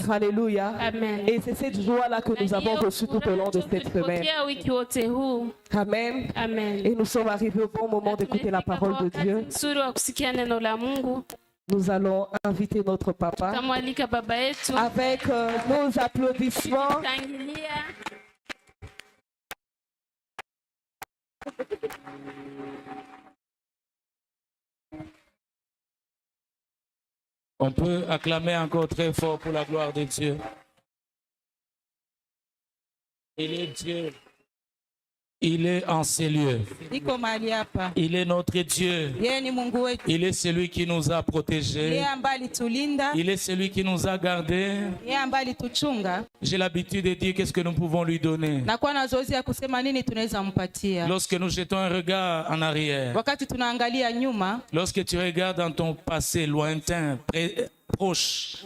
Alléluia. Amen. Et c'est cette joie-là que nous avons reçue tout au long de cette semaine. Amen. Amen. Et nous sommes arrivés au bon moment d'écouter la parole de Dieu. Nous allons inviter notre papa avec nos applaudissements. On peut acclamer encore très fort pour la gloire de Dieu. Il est Dieu. Il est en ces lieux. Il est notre Dieu. Il est celui qui nous a protégés. Il est celui qui nous a gardés. J'ai l'habitude de dire qu'est-ce que nous pouvons lui donner. Lorsque nous jetons un regard en arrière, lorsque tu regardes dans ton passé lointain, proche,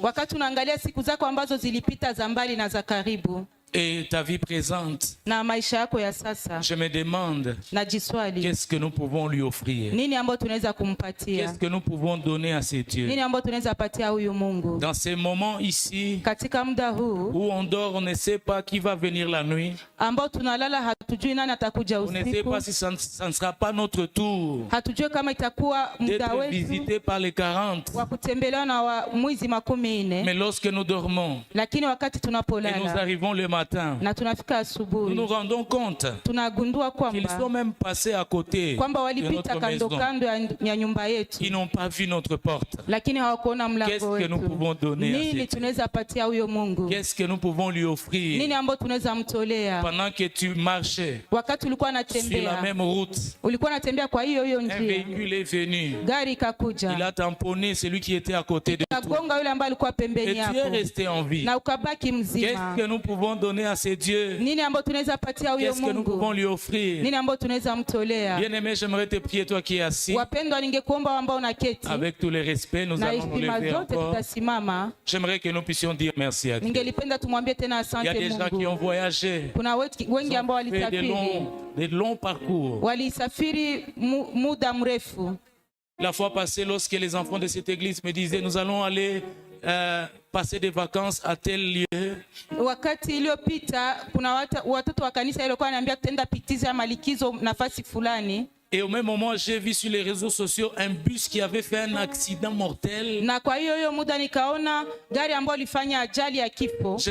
et ta vie présente, je me demande qu'est-ce que nous pouvons lui offrir, qu'est-ce que nous pouvons donner à ces dieux. Dans ces moments ici où on dort, on ne sait pas qui va venir la nuit, on ne sait pas si ça ne sera pas notre tour d'être visité par les 40. Mais lorsque nous dormons et nous arrivons le matin, nous nous rendons compte qu'ils sont même passés à côté de notre maison. Ils n'ont pas vu notre porte. Qu'est-ce que nous pouvons donner à ces dieux? Qu'est-ce que nous pouvons lui offrir? Pendant que tu marchais sur la même route, un véhicule est venu. Il a tamponné celui qui était à côté de toi. Et tu es resté en vie. Qu'est-ce que nous pouvons donner à ces dieux? Qu'est-ce que nous pouvons lui offrir? Bien-aimé, j'aimerais te prier, toi qui es assis. Avec tous les respects, nous allons nous lever encore. J'aimerais que nous puissions dire merci à Dieu. Il y a des gens qui ont voyagé, ils ont fait des longs parcours. La fois passée, lorsque les enfants de cette église me disaient, nous allons aller passer des vacances à tel lieu, et au même moment, j'ai vu sur les réseaux sociaux un bus qui avait fait un accident mortel. Je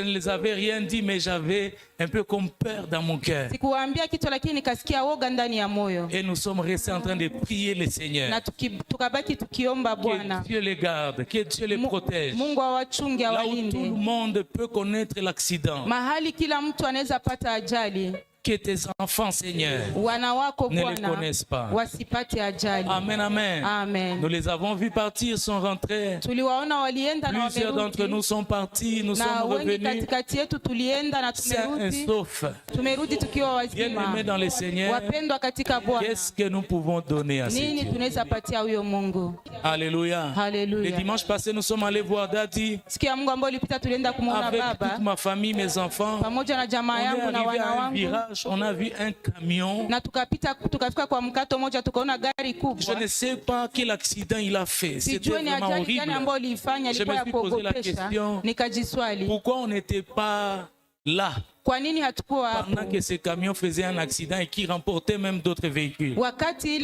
ne les avais rien dit, mais j'avais un peu comme peur dans mon cœur. Et nous sommes restés en train de prier le Seigneur. Que Dieu les garde, que Dieu les protège. Là où tout le monde peut connaître l'accident, que tes enfants, Seigneur, ne les connaissent pas. Amen, amen. Amen. Nous les avons vus partir, sont rentrés. Plusieurs d'entre nous sont partis, nous sommes revenus sains et saufs. Bien-aimés dans le Seigneur, qu'est-ce que nous pouvons donner à ces dieux? Alléluia. Le dimanche passé, nous sommes allés voir Daddy avec toute ma famille, mes enfants. On est arrivé à un virage. On a vu un camion. Je ne sais pas quel accident il a fait. C'était vraiment horrible. Je me suis posé la question, pourquoi on n'était pas là pendant que ce camion faisait un accident et qui remportait même d'autres véhicules? Qu'est-ce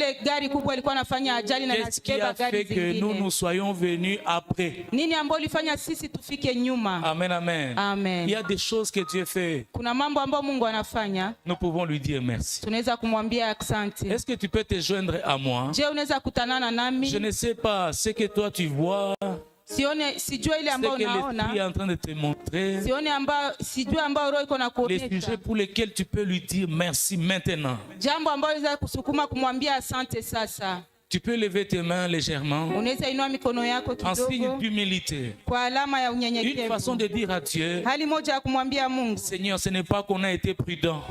qui a fait que nous soyons venus après? Amen, amen. Amen. Il y a des choses que Dieu fait. Nous pouvons lui dire merci. Est-ce que tu peux te joindre à moi? Je ne sais pas ce que toi tu vois, ce que l'Esprit est en train de te montrer, les sujets pour lesquels tu peux lui dire merci maintenant. Tu peux lever tes mains légèrement en signe d'humilité. Une façon de dire à Dieu, Seigneur, ce n'est pas qu'on a été prudent.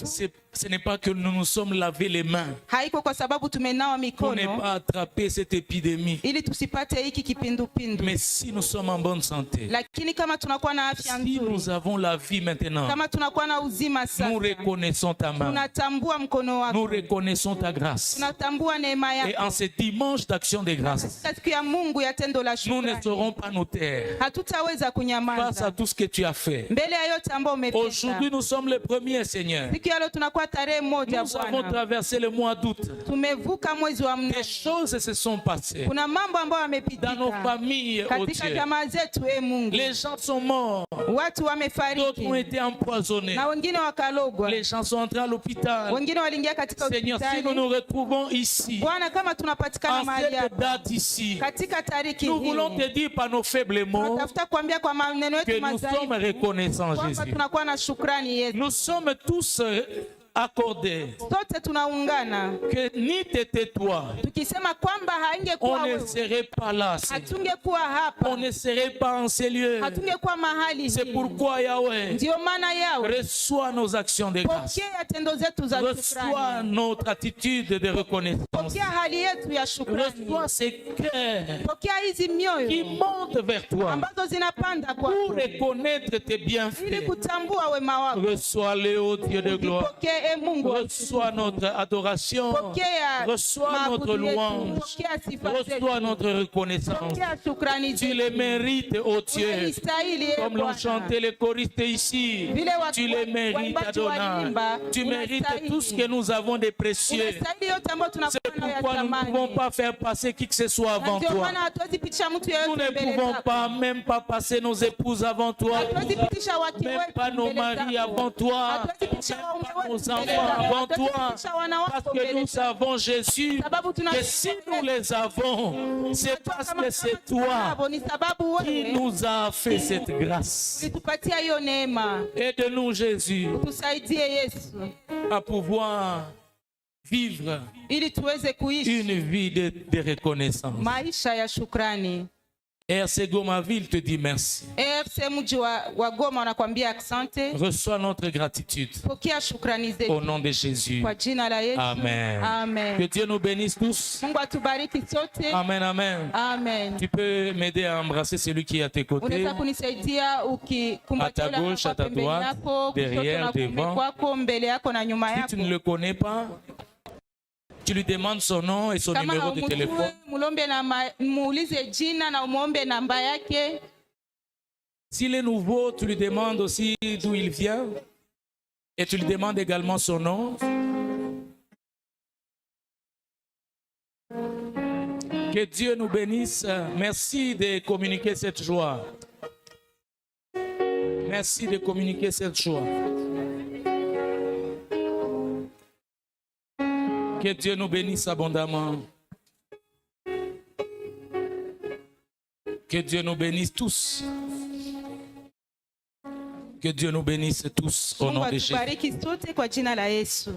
C'est Ce n'est pas que nous nous sommes lavé les mains haiko kwa sababu tumenawa pour mikono ne pas attraper cette épidémie. ili tusipate hiki kipindupindu. Mais si nous sommes en bonne santé, Lakini kama tunakuwa na afya si nzuri, nous avons la vie maintenant, kama tunakuwa na uzima sasa, nous reconnaissons ta main, tunatambua mkono nous wako, reconnaissons ta grâce. tunatambua neema Et yako. en ce dimanche d'action de grâce, Siku ya Mungu ya tendo la nous ne shukrani, saurons pas nous taire hatutaweza face à kunyamaza tout ce que tu as fait. mbele ya yote ambayo umependa. Aujourd'hui, nous sommes les premiers, Seigneur. Siku ya leo tunakuwa tarehe moja Nous avons Bwana, traversé le mois d'août. tumevuka mwezi wa Des mnane. choses se sont passées Kuna mambo ambayo dans nos yamepitika familles, oh katika Dieu. jamaa zetu. Mungu, Les gens sont morts, watu d'autres wamefariki ont été empoisonnés, na wengine wakalogwa, les gens sont entrés à l'hôpital. wengine waliingia katika Seigneur, si nous hospitali. nous retrouvons ici, Bwana, kama tunapatikana en mahali cette hapa date ici, katika tariki nous voulons hii, te dire par nos faibles mots tunatafuta kuambia kwa maneno que yetu nous sommes mazaifu reconnaissants, kwamba Jésus. tunakuwa na shukrani yetu. Nous sommes tous accordés Sote tunaungana que ni t'étais toi, tukisema kwamba on haingekuwa ne wewe, serait pas là, Seigneur. hatungekuwa hapa, On ne serait pas en ces lieux. hatungekuwa mahali C'est hii. pourquoi, Yahweh, Ndio maana yao reçois nos actions de grâce. pokea tendo zetu za Reçois shukrani, notre attitude de reconnaissance. pokea hali yetu ya shukrani, Reçois ces cœurs pokea hizi qui mioyo montent vers toi ambazo zinapanda pour kwako reconnaître tes ili bienfaits. kutambua wema wako. Reçois-le, ô Dieu de gloire. Pokea Mungu, Reçois notre adoration. pokea Reçois notre maabudu yetu, louange. pokea sifa Reçois zetu, notre reconnaissance. pokea shukrani Tu zetu. les mérites, ô Dieu. Unastahili, Comme l'ont Bwana. chanté les choristes ici. Vile Tu les mérites, waimbaji Adonai. waliimba, Tu mérites unastahili. tout ce que nous avons de précieux. Unastahili yote ambayo C'est tunakuwa nayo ya pourquoi nous ne thamani. pouvons pas faire passer qui que ce soit Na avant ndio toi. maana hatuwezi pitisha mtu Nous yeyote ne mbele pouvons zako. pas même pas passer nos épouses avant toi. Hatuwezi pitisha wake Même wetu pas nos mbele maris zako. avant toi. Hatuwezi pitisha Même waume pas wetu nos mbele enfants zako. avant Hatuwezi toi. pitisha wanawako Parce que mbele nous zako. savons, Jésus, Sababu que tunajua si nous les avons, c'est parce que c'est toi ni sababu qui wewe nous a fait cette grâce. ulitupatia hiyo neema. Aide-nous, Jésus, Tusaidie Yesu à pouvoir vivre ili tuweze kuishi une vie de reconnaissance. maisha ya shukrani. RC Gomaville te dit merci. RC mji wa Goma wanakuambia asante. Reçois notre gratitude. Pokea shukrani zetu Au nom de Jésus. kwa jina la Yesu. Amen. Amen. Que Dieu nous bénisse tous. Mungu atubariki sote. Amen, amen. Amen. Tu peux m'aider à embrasser celui qui est à tes côtés. Unaweza kunisaidia ukikumbatia À ta gauche, à ta pembeni droite, yako, derrière, kushoto na kuume devant. kwako, mbele yako na nyuma Si yako. tu ne le connais pas, tu lui demandes son nom et son Kama numéro de téléphone. haumjui, mulombe muulize jina na umuombe namba yake. S'il est nouveau, tu lui demandes aussi d'où il vient et tu lui demandes également son nom. Que Dieu nous bénisse. Merci de communiquer cette joie. Merci de communiquer cette joie. Que Dieu nous bénisse abondamment. Que Dieu nous bénisse tous. Que Dieu nous bénisse tous au nom Mungu de Jésus. atubariki sote kwa jina la Yesu.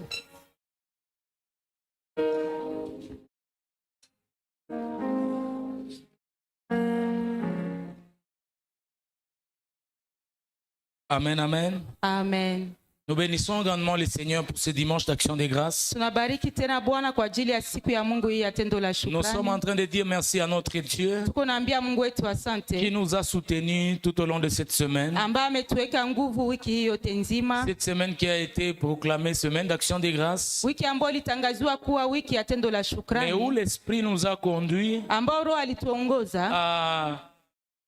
Amen, amen. Amen. Nous bénissons grandement le Seigneur pour ce dimanche d'action des grâces. Tunabariki tena Bwana kwa ajili ya siku ya Mungu hii ya tendo la Nous sommes shukrani. en train de dire merci à notre Dieu Tuko naambia Mungu wetu qui asante nous a soutenus tout au long de cette semaine. ambaye ametuweka nguvu wiki hii yote nzima. Cette semaine qui a été proclamée semaine d'action des grâces, Wiki ambayo ilitangaziwa kuwa wiki ya tendo la mais où shukrani, l'Esprit nous a conduits ambao Roho alituongoza à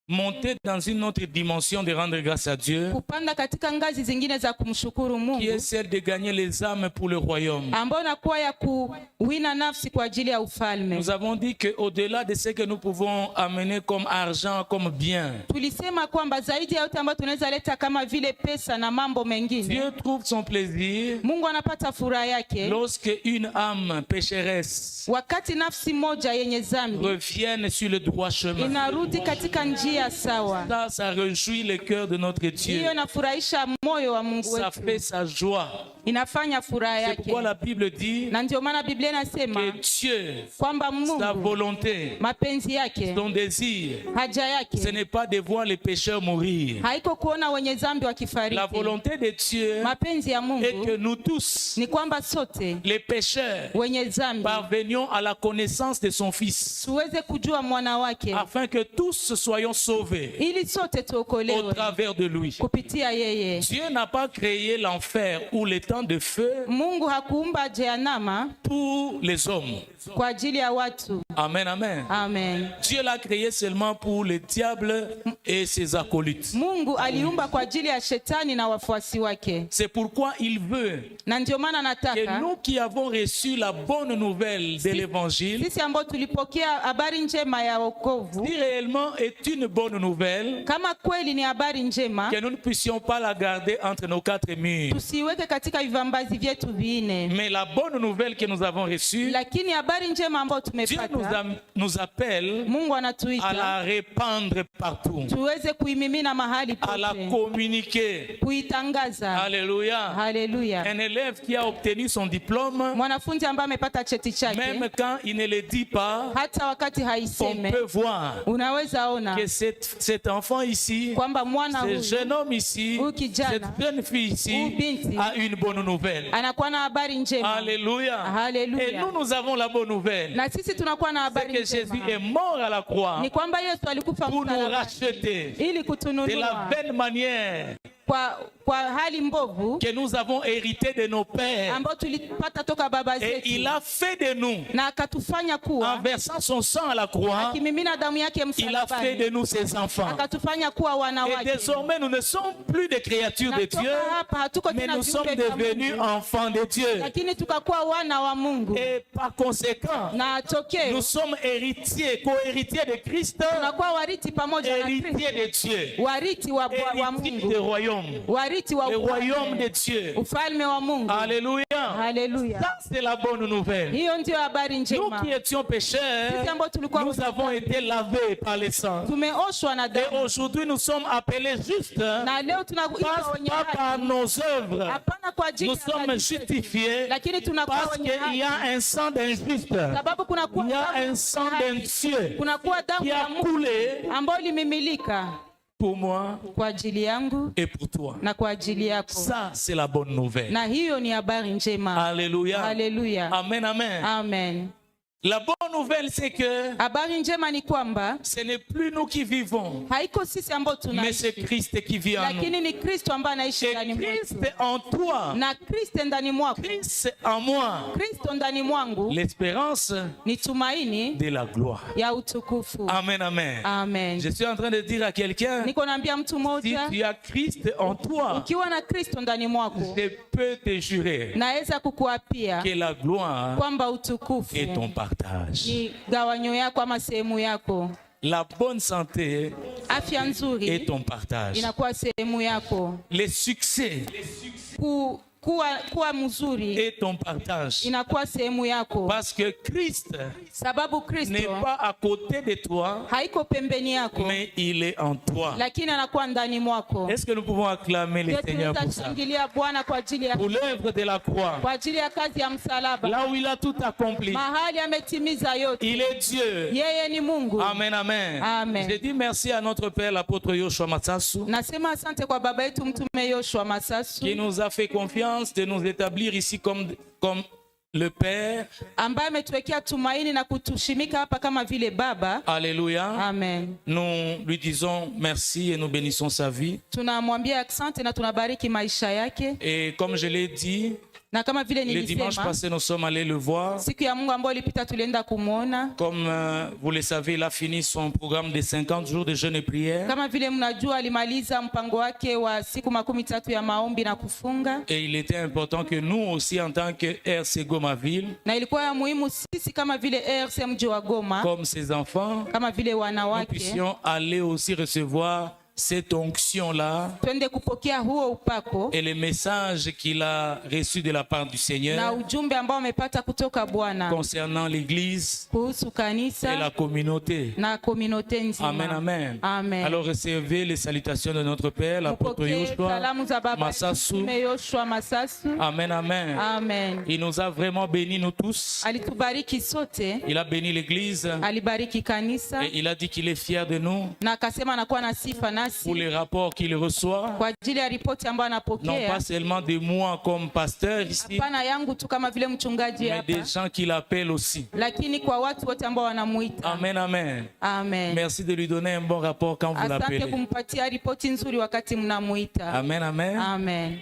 monter dans une autre dimension de rendre grâce à Dieu, kupanda katika ngazi zingine za kumshukuru qui Mungu, est celle de gagner les âmes pour le royaume. ambao nakuwa ya kuwina nafsi kwa ajili ya ufalme. Nous avons dit qu'au-delà de ce que nous pouvons amener comme argent, comme bien, Tulisema kwamba zaidi ya yote ambayo tunaweza leta kama vile pesa na mambo mengine, Dieu trouve son plaisir Mungu anapata furaha yake lorsque une âme pécheresse wakati nafsi moja yenye dhambi revienne sur le droit chemin. inarudi katika njia sawa. Ça réjouit le cœur de notre Dieu. Hiyo inafurahisha moyo wa Mungu Ça wetu. fait sa joie. inafanya furaha C'est yake. pourquoi la Bible dit Na ndio maana Biblia inasema que Dieu, kwamba sa Mungu volonté, mapenzi yake, son désir, haja ce yake n'est pas de voir les pécheurs mourir. haiko kuona wenye dhambi La wakifariki. volonté de Dieu Mapenzi ya est Mungu que nous tous, ni kwamba sote les pécheurs, wenye dhambi parvenions à la connaissance de son Fils, tuweze kujua mwana wake, afin que tous soyons sauvés ili sote au tuokolewe travers de lui. kupitia yeye. Dieu n'a pas créé l'enfer ou les temps de feu Mungu hakuumba jehanamu pour les hommes. kwa ajili ya watu. Amen, amen. Amen. Dieu l'a créé seulement pour le diable et ses acolytes. Mungu aliumba kwa ajili ya shetani na wafuasi wake. C'est pourquoi il veut Na ndio maana que nataka nous qui avons reçu la bonne nouvelle de l'évangile, sisi ambao tulipokea habari njema ya wokovu, si réellement est une bonne nouvelle, kama kweli ni habari njema, que nous ne puissions pas la garder entre nos quatre murs. tusiweke katika vivambazi vyetu viine. Mais la bonne nouvelle que nous avons reçue, Lakini habari njema ambayo Dieu tumepata, nous appelle Mungu à la anatuita répandre partout, tuweze kuimimina mahali à la pote, communiquer. kuitangaza. Alléluia. Haleluya. Un élève qui a obtenu son diplôme, Mwanafunzi ambaye amepata cheti chake, même quand il ne le dit pas, hata wakati on haiseme, peut voir unaweza ona que cet enfant ici, kwamba mwana ce huyu jeune homme ici, huyu kijana, cette jeune fille ici huyu binti a une bonne nouvelle. anakuwa na habari njema. Alléluia. Haleluya. Et nous avons la bonne nouvelle. Na sisi tunakuwa na C'est habari que Jésus njema, est mort à la croix ni kwamba Yesu alikufa pour nous msalabani racheter ili de la kutununua vaine manière kwa hali mbovu que nous avons hérité de nos pères. ambayo tulipata toka baba Et il zetu, a fait de nous, na akatufanya en kuwa, versant son sang à la croix, akimimina damu yake il a fait msalabani, de nous ses enfants. akatufanya kuwa wana Et wake. désormais, nous ne sommes plus des créatures Na de toka Dieu, hapa hatuko mais tena nous sommes viumbe vya devenus Mungu, enfants de Dieu. lakini tukakuwa wana wa Mungu, Et par conséquent, na tokeo nous sommes héritiers, co-héritiers de Christ, tunakuwa wariti pamoja na héritiers Kristo, de Dieu, wariti wa héritiers du Mungu, royaume, wariti wa le royaume ufalme, de Dieu. ufalme wa Mungu. Alléluia. Haleluya. Ça, c'est la bonne nouvelle. Hiyo ndio habari Nous njema. qui étions pécheurs, Sisi ambao tulikuwa nous avons été lavés par le sang. tumeoshwa na Et damu, aujourd'hui, nous sommes appelés justes, na leo tunaitwa pas wenye par haki, nos œuvres. hapana kwa ajili Nous ya sommes kazi zetu, justifiés lakini tunakuwa parce wenye qu'il y a haki un sang d'injuste. sababu kunakuwa Il y a un damu sang ya d'un haki, Dieu kunakuwa damu qui a ya Mungu coulé ambayo limimilika pour moi kwa ajili yangu et pour toi. na kwa ajili yako, Ça, c'est la bonne nouvelle. na hiyo ni habari njema. Alléluia. Haleluya. Amen, amen. Amen. La bonne nouvelle, c'est que Habari njema ni kwamba ce n'est plus nous qui vivons, haiko sisi ambao mais c'est tunaishi, Christ qui vit en nous. lakini ni Kristo ambaye anaishi Et ndani Christ mwetu, en toi, na Kristo ndani mwako, Christ en moi, Kristo ndani mwangu l'espérance ni tumaini de la gloire. ya utukufu. Amen, amen. Amen. Je suis en train de dire à quelqu'un, Niko naambia mtu si mmoja, tu as Christ en toi, ukiwa na Kristo ndani mwako, je peux te jurer naweza kukuapia que la gloire kwamba utukufu est ton partage. ni gawanyo yako ama sehemu yako. La bonne santé Afya est nzuri ton partage. inakuwa sehemu yako. Les succès Kuwa mzuri est ton partage. inakuwa sehemu yako, Parce que Christ sababu n'est Kristo pas à côté de toi, haiko pembeni yako, mais il est en toi. lakini anakuwa ndani mwako. Est-ce que nous pouvons acclamer le Seigneur pour ça? Tunashangilia Bwana kwa ajili ya Pour l'œuvre de la croix, kwa ajili ya kazi ya msalaba, là où il a tout accompli. mahali ametimiza yote. Il est Dieu. Yeye ni Mungu. Amen, amen. Amen. Je dis merci à notre Père, l'apôtre Yoshua Matsasu, Nasema asante kwa baba yetu mtume Yoshua Masasu qui nous a fait confiance de nous établir ici comme le Père. ambaye ametuwekea tumaini na kutushimika hapa kama vile baba. Alléluia. Amen. Nous lui disons merci et nous bénissons sa vie. Tunamwambia asante na tunabariki maisha yake, Et comme je l'ai dit, na kama vile le dimanche nilisema passé, nous sommes allés le voir. siku ya Mungu ambayo ilipita tulienda kumwona. Comme vous le savez, il a fini son programme de 50 jours de jeûne et prière. Kama vile mnajua alimaliza mpango wake wa siku 13 ya maombi na kufunga, Et il était important que nous aussi, en tant que RC Gomaville, na ilikuwa ya muhimu sisi kama vile RC mji wa Goma, comme ses enfants, kama vile nous wanawake, puissions aller aussi recevoir cette onction-là et les messages qu'il a reçus de la part du Seigneur concernant l'Église et la communauté. Amen, amen. Amen. Alors recevez les salutations de notre Père, l'apôtre Yoshua Masasu. Amen, amen. Amen. Il nous a vraiment bénis nous tous. Il a béni l'Église et il a dit qu'il est fier de nous pour les rapports qu'il reçoit, non pas seulement de moi comme pasteur ici, mais des gens qu'il appelle aussi. Amen, amen. Amen. Merci de lui donner un bon rapport quand vous l'appelez. Amen, amen. Amen.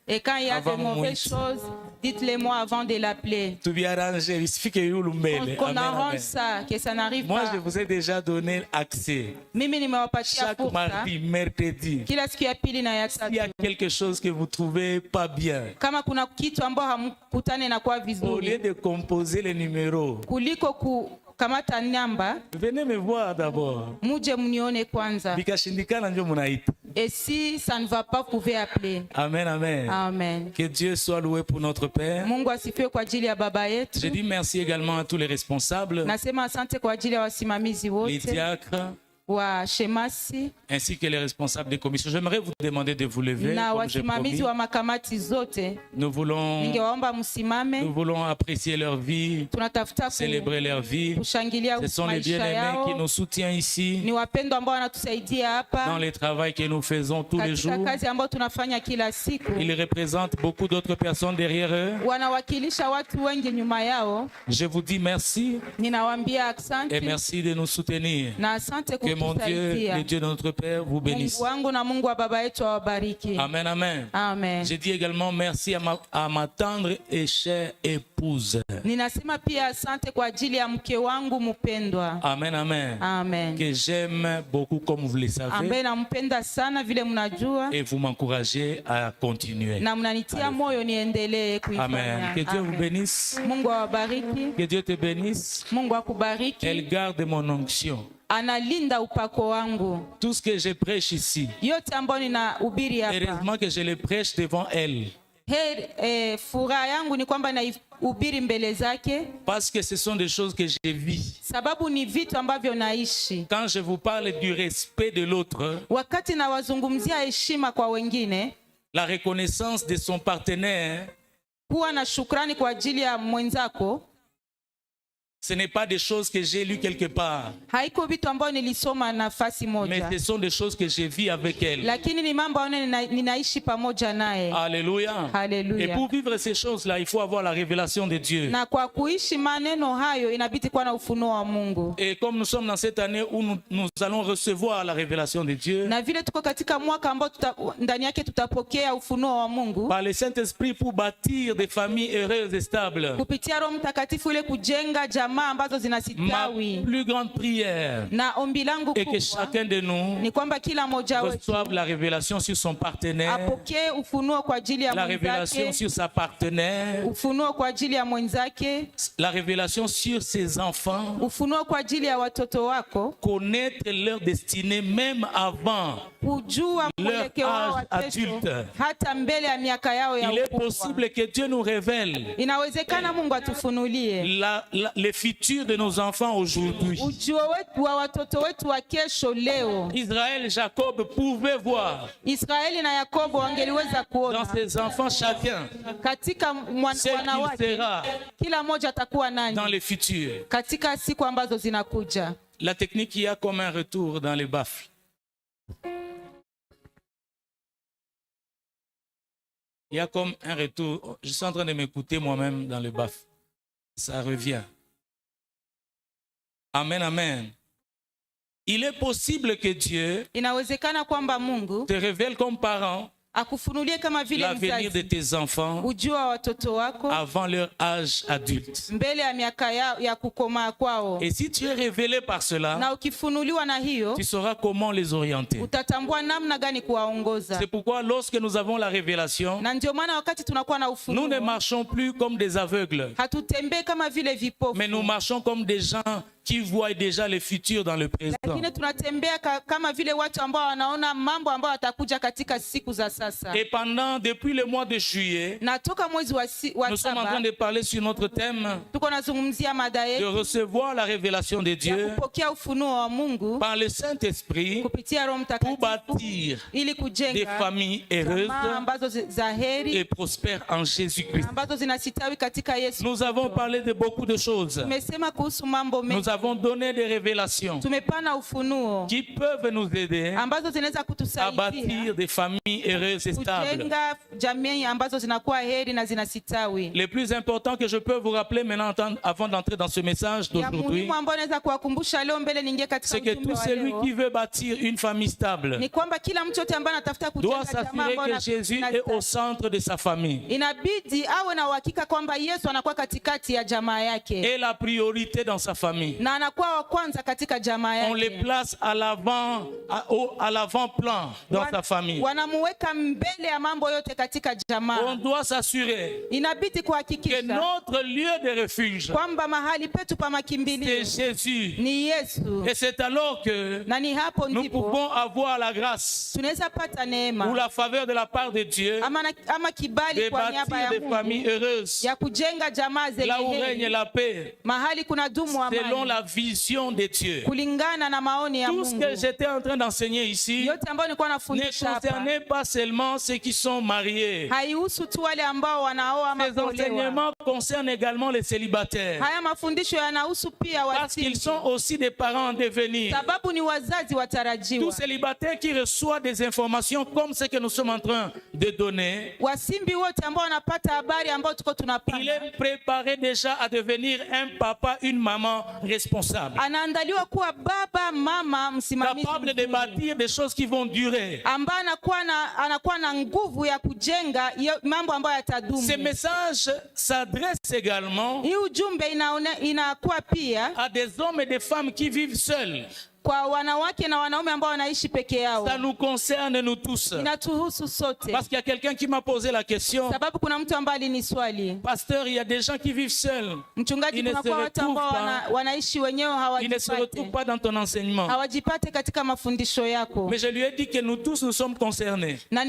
Et quand il y a de mauvaises choses, dites-les-moi avant de l'appeler. Qu'on arrange ça, que ça n'arrive pas. Moi, je vous ai déjà donné accès. Chaque mardi, mercredi. S'il y a quelque chose que vous ne trouvez pas bien, au lieu de composer les numéros, kamata namba, venez me voir d'abord. Et si ça ne va pas, vous pouvez appeler. Amen, amen. Amen. Que Dieu soit loué pour notre Père. Je dis merci également à tous les responsables, les diacres, ainsi que les responsables des commissions. J'aimerais vous demander de vous lever, comme j'ai promis. Nous voulons apprécier leur vie, célébrer leur vie. Ce sont les bien-aimés qui nous soutiennent ici, dans le travail que nous faisons tous les jours. Ils représentent beaucoup d'autres personnes derrière eux. Je vous dis merci et merci de nous soutenir. Que mon Dieu, le Dieu de notre Père, vous bénisse. Amen, amen. Amen. Je dis également merci à ma tendre et chère épouse. Amen, amen. Amen. Que j'aime beaucoup comme vous le savez. Et vous m'encouragez à continuer. Amen. Que Dieu vous bénisse. Que Dieu te bénisse. Elle garde mon onction. Analinda upako wangu. Tout ce que je prêche ici, heureusement que je le prêche devant elle. Furaha yangu ni kwamba naihubiri mbele zake, parce que ce sont des choses que je vis. Sababu ni vitu ambavyo naishi. Quand je vous parle du respect de l'autre, wakati nawazungumzia heshima kwa wengine, la reconnaissance de son partenaire, kuwa na shukrani kwa ajili ya mwenzako, ce n'est pas des choses que j'ai lues quelque part. Mais ce sont des choses que je vis avec elle. Alléluia. Alléluia. Et pour vivre ces choses-là, il faut avoir la révélation de Dieu. Et comme nous sommes dans cette année où nous allons recevoir la révélation de Dieu, par le Saint-Esprit, pour bâtir des familles heureuses et stables, ma plus grande prière est que chacun de nous reçoive la révélation sur son partenaire, la révélation sur sa partenaire, la révélation sur ses enfants, connaître leur destinée même avant leur âge adulte. Il est possible que Dieu nous révèle les futurs de nos enfants aujourd'hui. Israël et Jacob pouvaient voir dans ses enfants chacun ce qu'il sera dans le futur. La technique, il y a comme un retour dans les baffles. Il y a comme un retour. Je suis en train de m'écouter moi-même dans le baffle. Ça revient. Amen, amen. Il est possible que Dieu te révèle comme parent l'avenir de tes enfants avant leur âge adulte. Et si tu es révélé par cela, tu sauras comment les orienter. C'est pourquoi lorsque nous avons la révélation, nous ne marchons plus comme des aveugles, mais nous marchons comme des gens qui voient déjà le futur dans le présent. Et depuis le mois de juillet, nous sommes en train de parler sur notre thème de recevoir la révélation de Dieu par le Saint-Esprit pour bâtir des familles heureuses et prospères en Jésus-Christ. Nous avons parlé de beaucoup de choses. Nous avons donné des révélations qui peuvent nous aider à bâtir des familles heureuses et stables. Le plus important que je peux vous rappeler maintenant avant d'entrer dans ce message d'aujourd'hui, c'est que tout celui qui veut bâtir une famille stable doit s'assurer que Jésus est au centre de sa famille. Et la priorité dans sa famille. On les place à l'avant-plan dans sa famille. On doit s'assurer que notre lieu de refuge, c'est Jésus. Et c'est alors que nous pouvons avoir la grâce ou la faveur de la part de Dieu de bâtir des familles heureuses, là où règne la paix, selon la vision de Dieu. Tout ce que j'étais en train d'enseigner ici ne concernait pas seulement ceux qui sont mariés. Ces enseignements concernent également les célibataires, parce qu'ils sont aussi des parents en devenir. Tout célibataire qui reçoit des informations comme ce que nous sommes en train de donner, il est préparé déjà à devenir un papa, une maman responsable, capable de bâtir des choses qui vont durer. Ce message s'adresse également à des hommes et des femmes qui vivent seuls. Ça nous concerne nous tous. Parce qu'il y a quelqu'un qui m'a posé la question. Pasteur, il y a des gens qui vivent seuls. Ils ne se retrouvent pas dans ton enseignement. Mais je lui ai dit que nous tous nous sommes concernés. On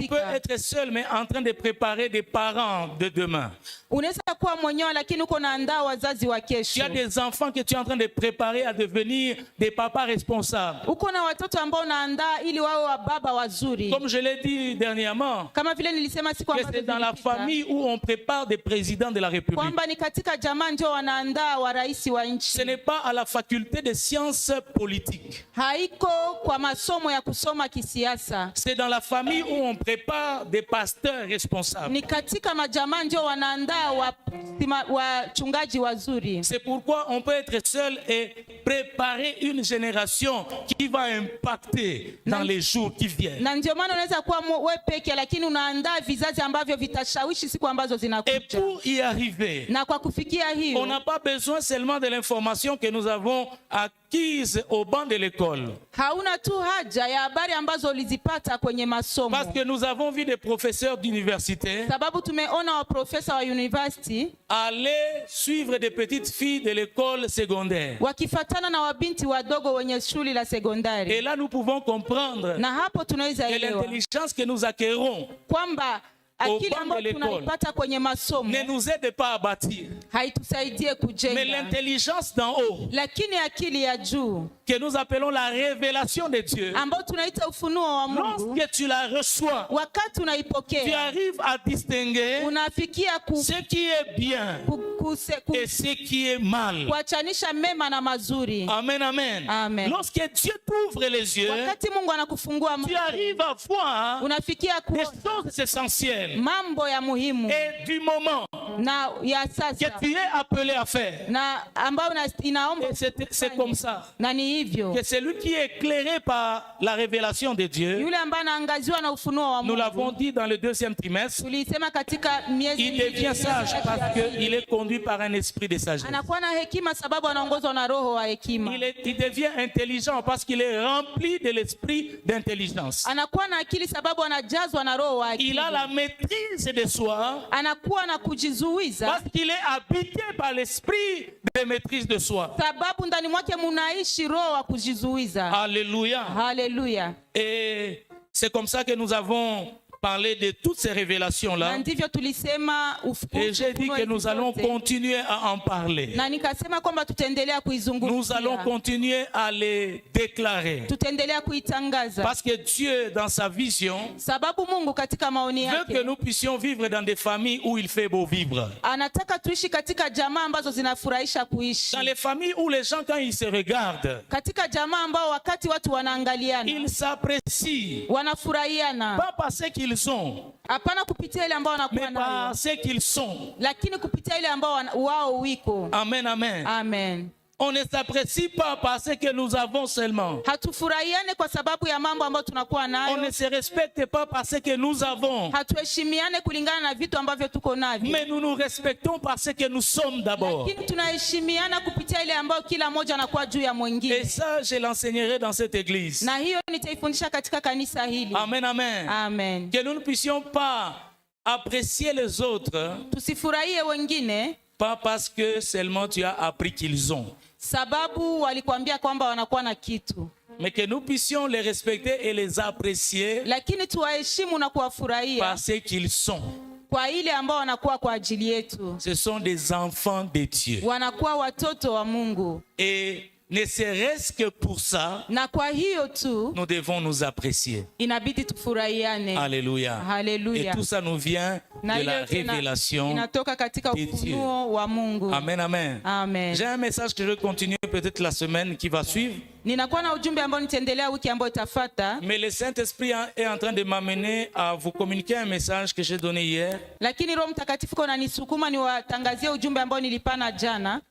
peut être seul mais en train de préparer des parents de demain. Il y a des enfants que tu es en train de préparer à devenir des papas responsables. Comme je l'ai dit dernièrement, que c'est dans la famille où on prépare des présidents de la République. Ce n'est pas à la faculté de sciences politiques. C'est dans la famille où on prépare des pasteurs responsables. C'est pourquoi on peut être seul et préparer une génération qui va impacter dans les jours qui viennent. Et pour y arriver, on n'a pas besoin seulement de l'information que nous avons acquise au banc de l'école. Parce que nous avons vu des professeurs d'université aller suivre des petites filles de l'école secondaire. Et là nous pouvons comprendre que l'intelligence que nous acquérons au banc de l'école ne nous aide pas à bâtir. Mais l'intelligence d'en haut, que nous appelons la révélation de Dieu, lorsque tu la reçois, tu arrives à distinguer ce qui est bien et ce qui est mal. Amen, amen. Lorsque Dieu t'ouvre les yeux, tu arrives à voir des choses essentielles et du moment que tu es appelé à faire. Et c'est comme ça que celui qui est éclairé par la révélation de Dieu, nous l'avons dit dans le deuxième trimestre, il devient sage parce qu'il est conduit par un esprit de sagesse. Il devient intelligent parce qu'il est rempli de l'esprit d'intelligence. Il a la maîtrise de soi parce qu'il est habité par l'esprit de maîtrise de soi. Alléluia. Alléluia. Et c'est comme ça que nous avons parler de toutes ces révélations-là. Et j'ai dit que nous allons continuer à en parler. Nous allons continuer à les déclarer. Parce que Dieu, dans sa vision, veut que nous puissions vivre dans des familles où il fait beau vivre. Dans les familles où les gens, quand ils se regardent, ils s'apprécient. Pas parce qu'ils sont, mais parce qu'ils sont. Amen, amen. Amen. On ne s'apprécie pas parce que nous avons seulement. On ne se respecte pas parce que nous avons. Mais nous nous respectons parce que nous sommes d'abord. Et ça, je l'enseignerai dans cette église. Amen, amen. Amen. Que nous ne puissions pas apprécier les autres. Pas parce que seulement tu as appris qu'ils ont. Mais que nous puissions les respecter et les apprécier parce qu'ils sont. Ce sont des enfants de Dieu. Et ne serait-ce que pour ça, nous devons nous apprécier. Alléluia. Alléluia. Et tout ça nous vient de la révélation de Dieu. Amen, amen. Amen. J'ai un message que je vais continuer peut-être la semaine qui va suivre. Mais le Saint-Esprit est en train de m'amener à vous communiquer un message que j'ai donné hier.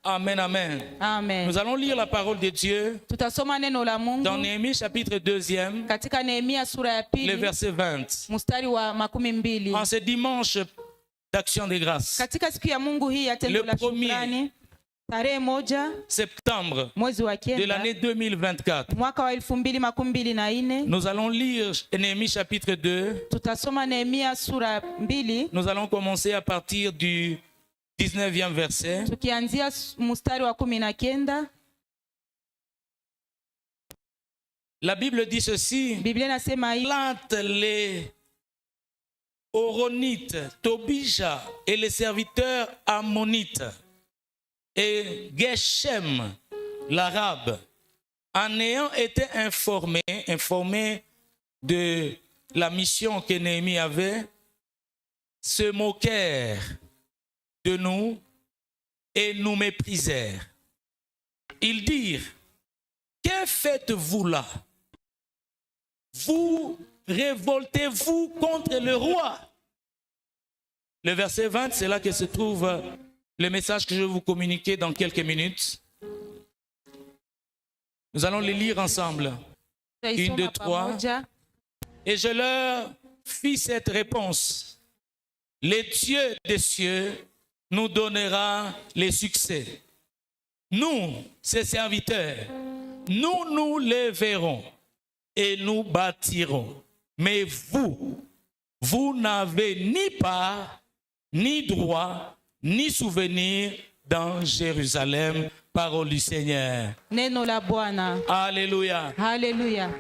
Amen, amen. Amen. Nous allons lire la parole de Dieu dans Néhémie chapitre 2e, le verset 20. En ce dimanche d'action de grâce, le 1er septembre de l'année 2024, nous allons lire Néhémie chapitre 2. Nous allons commencer à partir du 19e verset. La Bible dit ceci: plante les Horonites, Tobija et les serviteurs ammonites et Geshem, l'arabe, en ayant été informés de la mission que Néhémie avait, se moquèrent de nous et nous méprisèrent. Ils dirent: que faites-vous là? Vous révoltez-vous contre le roi? Le verset 20, c'est là que se trouve le message que je vais vous communiquer dans quelques minutes. Nous allons les lire ensemble. 1, 2, 3. Et je leur fis cette réponse: le Dieu des cieux nous donnera les succès. Nous, ses serviteurs, nous les verrons et nous bâtirons. Mais vous n'avez ni part, ni droit, ni souvenir dans Jérusalem. Parole du Seigneur. Alléluia. Alléluia.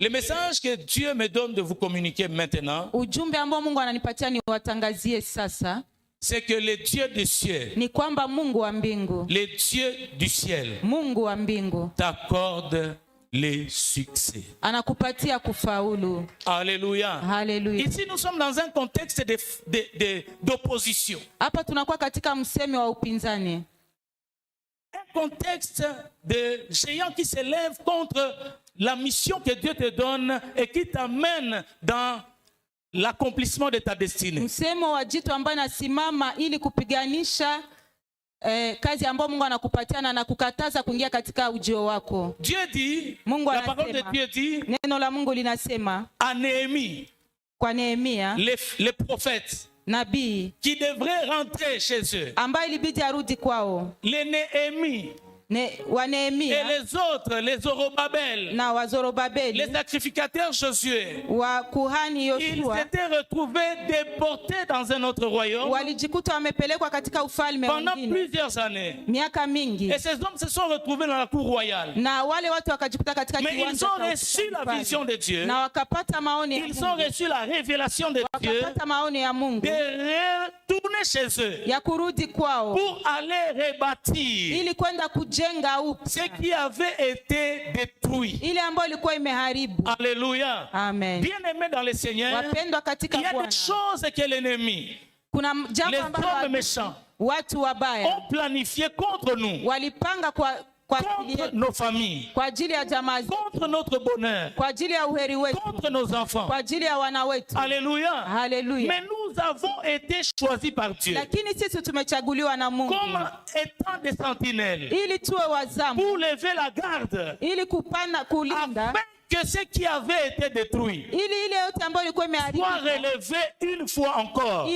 Le message que Dieu me donne de vous communiquer maintenant, c'est que le Dieu du ciel, le Dieu du ciel, t'accorde les succès. Alléluia. Alléluia. Ici, nous sommes dans un contexte d'opposition. Un contexte de géants qui s'élèvent contre la mission que Dieu te donne et qui t'amène dans l'accomplissement de ta destinée. Dieu dit, la parole de Dieu dit à Néhémie, les prophètes qui devraient rentrer chez eux. Les Néhémie et les autres, les Zorobabel, les sacrificateurs Josué, ils s'étaient retrouvés déportés dans un autre royaume pendant plusieurs années. Et ces hommes se sont retrouvés dans la cour royale. Mais ils ont reçu la vision de Dieu. Ils ont reçu la révélation de Dieu de retourner chez eux pour aller rebâtir ce qui avait été détruit. Alléluia. Amen. Bien-aimés dans le Seigneur, il y a des choses que l'ennemi, les hommes méchants, ont planifié contre nous, contre nos familles, contre notre bonheur, contre nos enfants. Alléluia. Mais nous avons été choisis par Dieu comme étant des sentinelles pour lever la garde afin que ce qui avait été détruit soit relevé une fois encore.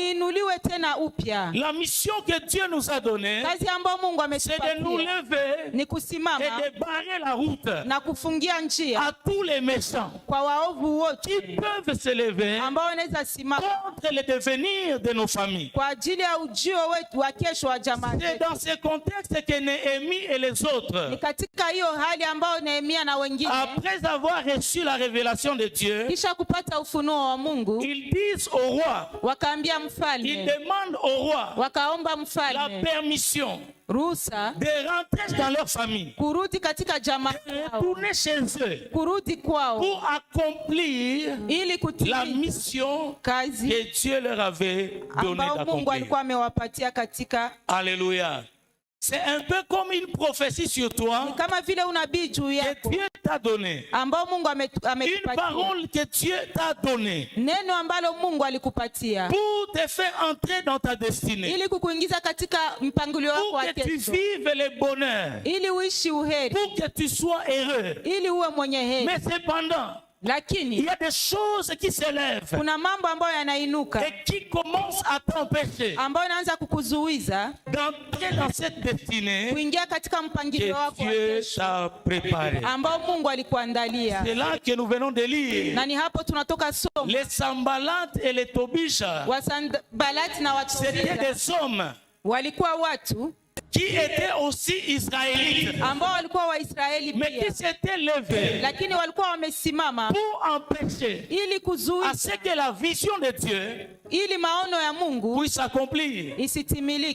La mission que Dieu nous a donnée, c'est de nous lever et de barrer la route à tous les méchants qui peuvent se lever contre le devenir de nos familles. C'est dans ce contexte que Néhémie et les autres, après avoir reçu la révélation de Dieu, ils disent au roi, ils demandent au roi la permission de rentrer dans leur famille, de retourner chez eux pour accomplir la mission que Dieu leur avait donnée d'accomplir. Alléluia. C'est un peu comme une prophétie sur toi que Dieu t'a donné. Une parole que Dieu t'a donnée pour te faire entrer dans ta destinée, pour que tu vives le bonheur, pour que tu sois heureux. Mais cependant, il y a des choses qui s'élèvent et qui commencent à t'empêcher d'entrer dans cette destinée que Dieu t'a préparée. C'est là que nous venons de lire. Les Sambalat et les Tobisha, c'était des hommes qui étaient aussi israélites, mais qui s'étaient levés pour empêcher à ce que la vision de Dieu puisse s'accomplir.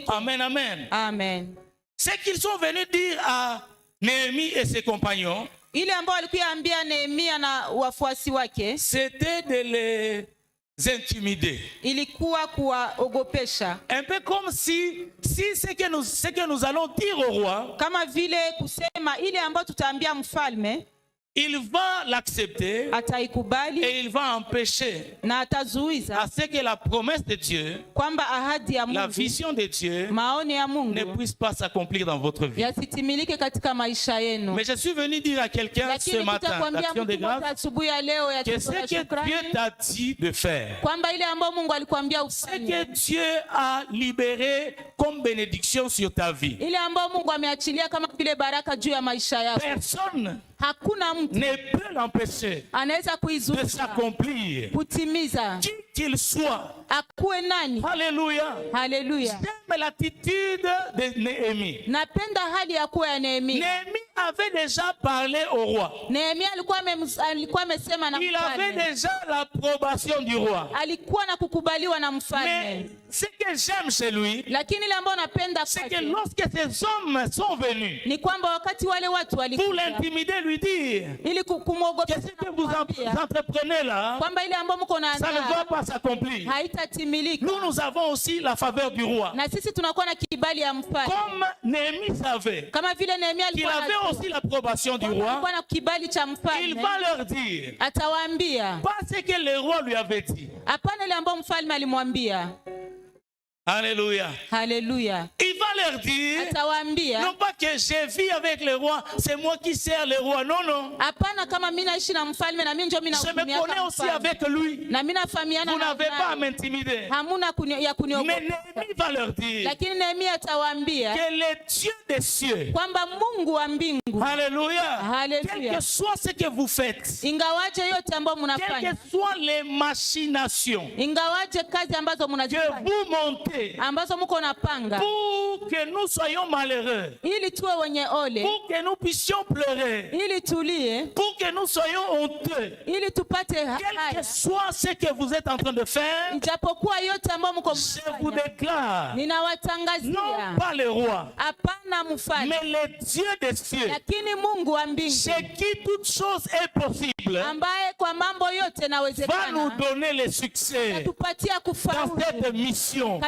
Amen, amen. Amen. Ce qu'ils sont venus dire à Néhémie et ses compagnons, c'était de les intimider. Un peu comme si ce que nous allons dire au roi, il va l'accepter et il va empêcher à ce que la promesse de Dieu, la vision de Dieu ne puisse pas s'accomplir dans votre vie. Mais je suis venu dire à quelqu'un ce matin d'Action de Grâce que ce que Dieu t'a dit de faire, ce que Dieu a libéré comme bénédiction sur ta vie, personne ne peut l'empêcher de s'accomplir, qui qu'il soit. Alléluia. J'aime l'attitude de Néhémie. Néhémie avait déjà parlé au roi. Il avait déjà l'approbation du roi. Mais ce que j'aime chez lui, c'est que lorsque ces hommes sont venus pour l'intimider, lui dire que ce que vous entreprenez là, ça ne doit pas s'accomplir. Nous avons aussi la faveur du roi. Comme Néhémie savait qu'il avait aussi l'approbation du roi, il va leur dire pas ce que le roi lui avait dit, Alléluia. Alléluia. Il va leur dire, non pas que je vis avec le roi, c'est moi qui sers le roi. Non, non. Je me connais aussi avec lui. Vous n'avez pas à m'intimider. Mais Néhémie va leur dire que le Dieu des cieux, Alléluia, quel que soit ce que vous faites, quelles que soient les machinations que vous montez, pour que nous soyons malheureux, pour que nous puissions pleurer, pour que nous soyons honteux, quel que soit ce que vous êtes en train de faire, je vous déclare, non pas le roi, mais le Dieu des cieux, chez qui toute chose est possible, va nous donner le succès dans cette mission.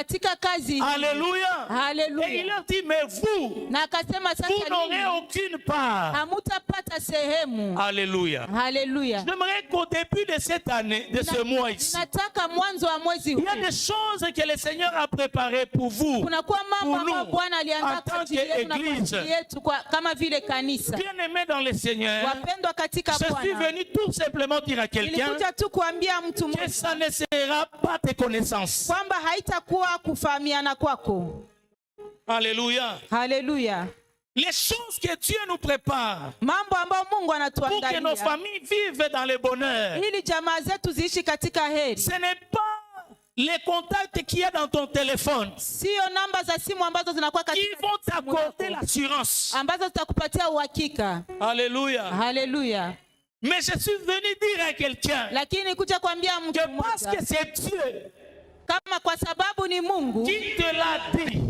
Alléluia. Alléluia. Et il leur dit, mais vous n'aurez aucune part. Alléluia. Alléluia. J'aimerais qu'au début de cette année, de ce mois ici, il y a des choses que le Seigneur a préparées pour vous, pour nous, en tant qu'Église. Bien aimé dans le Seigneur, je suis venu tout simplement dire à quelqu'un que ça ne sera pas tes connaissances. Alléluia. Alléluia. Les choses que Dieu nous prépare pour que nos familles vivent dans le bonheur, ce n'est pas les contacts qu'il y a dans ton téléphone qui vont t'accorder l'assurance. Alléluia. Alléluia. Mais je suis venu dire à quelqu'un que parce que c'est Dieu qui te l'a dit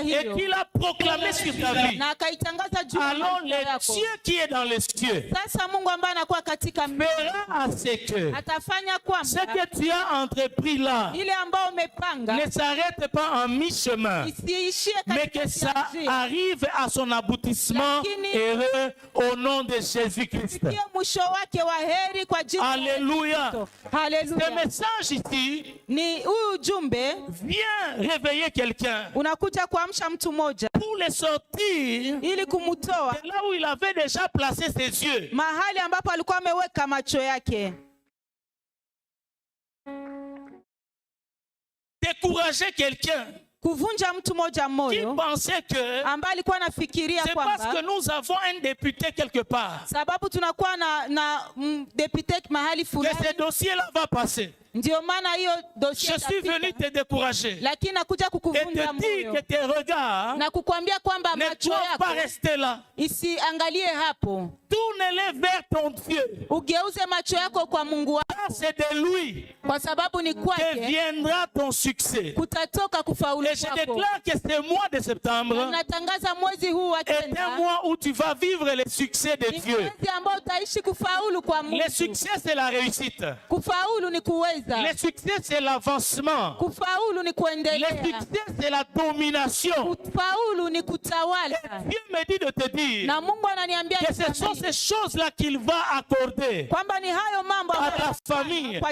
et qu'il a proclamé sur ta vie, alors le Dieu qui est dans les cieux verra à ce que tu as entrepris là ne s'arrête pas en mi-chemin, mais que ça arrive à son aboutissement heureux au nom de Jésus-Christ. Alléluia. Ce message ici vient réveiller quelqu'un pour le sortir de là où il avait déjà placé ses yeux. Décourager quelqu'un qui pensait que c'est parce que nous avons un député quelque part que ce dossier-là va passer. Je suis venu te décourager et te dire que tes regards ne doivent pas rester là. Tourne-les vers ton Dieu. C'est de lui que viendra ton succès. Et je déclare que ce mois de septembre est un mois où tu vas vivre le succès de Dieu. Le succès, c'est la réussite. Le succès, c'est l'avancement. Le succès, c'est la domination. Et Dieu me dit de te dire que ce sont ces choses-là qu'il va accorder à ta famille dans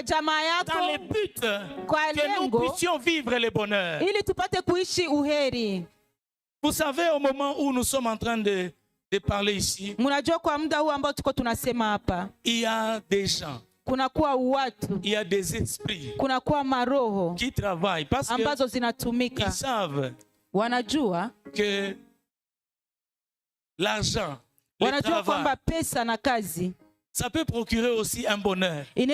le but que nous puissions vivre le bonheur. Vous savez, au moment où nous sommes en train de parler ici, il y a des gens, il y a des esprits qui travaillent parce qu'ils savent que l'argent, le travail, ça peut procurer aussi un bonheur. Et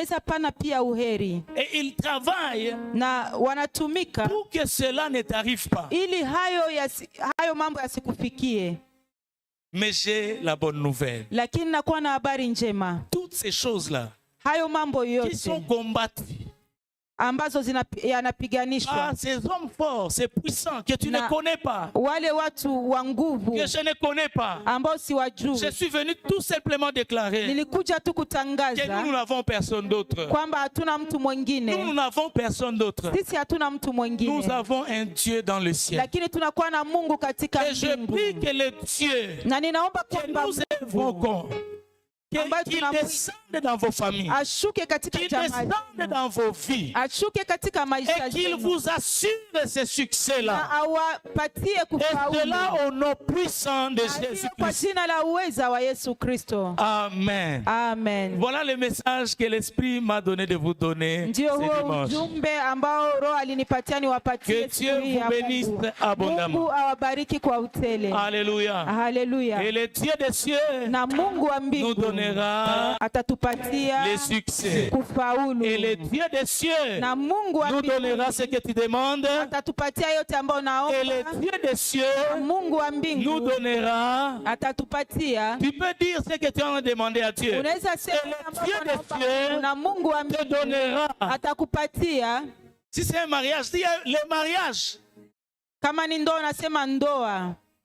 ils travaillent pour que cela ne t'arrive pas. Mais j'ai la bonne nouvelle. Toutes ces choses-là qui sont combattues par ces hommes forts, ces puissants que tu ne connais pas, que je ne connais pas. Je suis venu tout simplement déclarer que nous n'avons personne d'autre. Nous n'avons personne d'autre. Nous avons un Dieu dans le ciel. Et je prie que le Dieu que nous invoquons, qu'il descende dans vos familles, qu'il descende dans vos vies, et qu'il vous assure ce succès-là. Et cela au nom puissant de Jésus-Christ. Amen. Amen. Voilà le message que l'Esprit m'a donné de vous donner ce dimanche. Que Dieu vous bénisse abondamment. Alléluia. Alléluia. Et le Dieu des cieux nous donnera les succès. Et le Dieu des cieux nous donnera ce que tu demandes. Et le Dieu des cieux nous donnera. Tu peux dire ce que tu as demandé à Dieu. Et le Dieu des cieux te donnera. Si c'est un mariage, dis le mariage.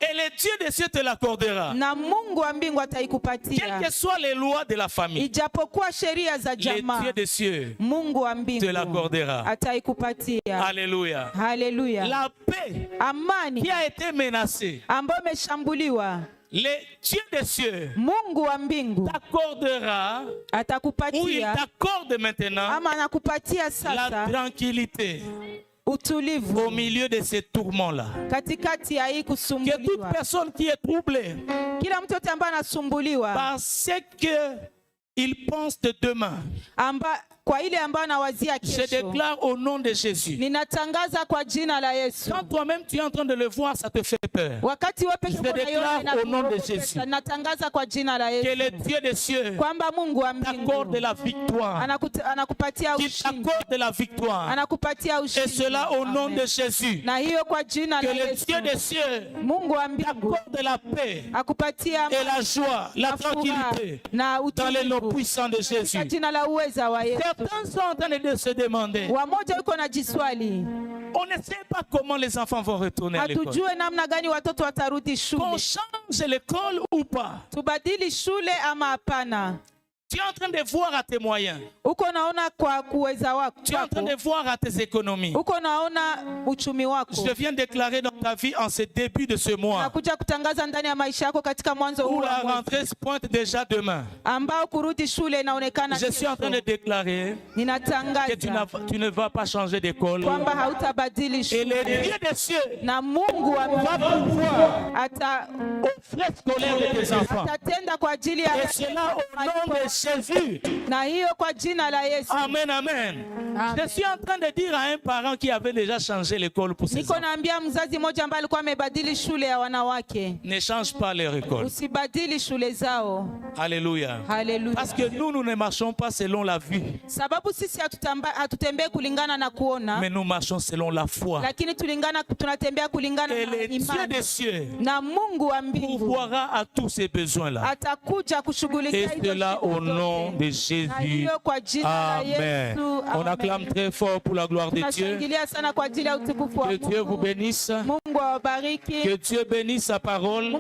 Et le Dieu des cieux te l'accordera. Quelles que soient les lois de la famille, le Dieu des cieux te l'accordera. Alléluia. Alléluia. La paix qui a été menacée, le Dieu des cieux t'accordera, ou il t'accorde maintenant la tranquillité au milieu de ces tourments-là. Que toute personne qui est troublée parce qu'il pense de demain, je déclare au nom de Jésus. Quand toi-même tu es en train de le voir, ça te fait peur. Je déclare au nom de Jésus que le Dieu des cieux t'accorde la victoire. Qu'il t'accorde la victoire. Et cela au nom de Jésus. Que le Dieu des cieux t'accorde la paix et la joie, la tranquillité dans le nom puissant de Jésus. Certains sont en train de se demander, on ne sait pas comment les enfants vont retourner à l'école. Qu'on change l'école ou pas. Tu es en train de voir à tes moyens. Tu es en train de voir à tes économies. Je viens déclarer dans ta vie en ce début de ce mois où la rentrée se pointe déjà demain. Je suis en train de déclarer que tu ne vas pas changer d'école. Et le Dieu des cieux va pouvoir aux frais scolaires de tes enfants. Et cela au nom de Jésus. Amen, amen. Je suis en train de dire à un parent qui avait déjà changé l'école pour ses enfants, ne change pas leur école. Alléluia. Parce que nous ne marchons pas selon la vue, mais nous marchons selon la foi. Et le Dieu des cieux pourvoira à tous ces besoins-là. Et cela au nom de Jésus. Amen. On acclame très fort pour la gloire de Dieu. Que Dieu vous bénisse. Que Dieu bénisse sa parole.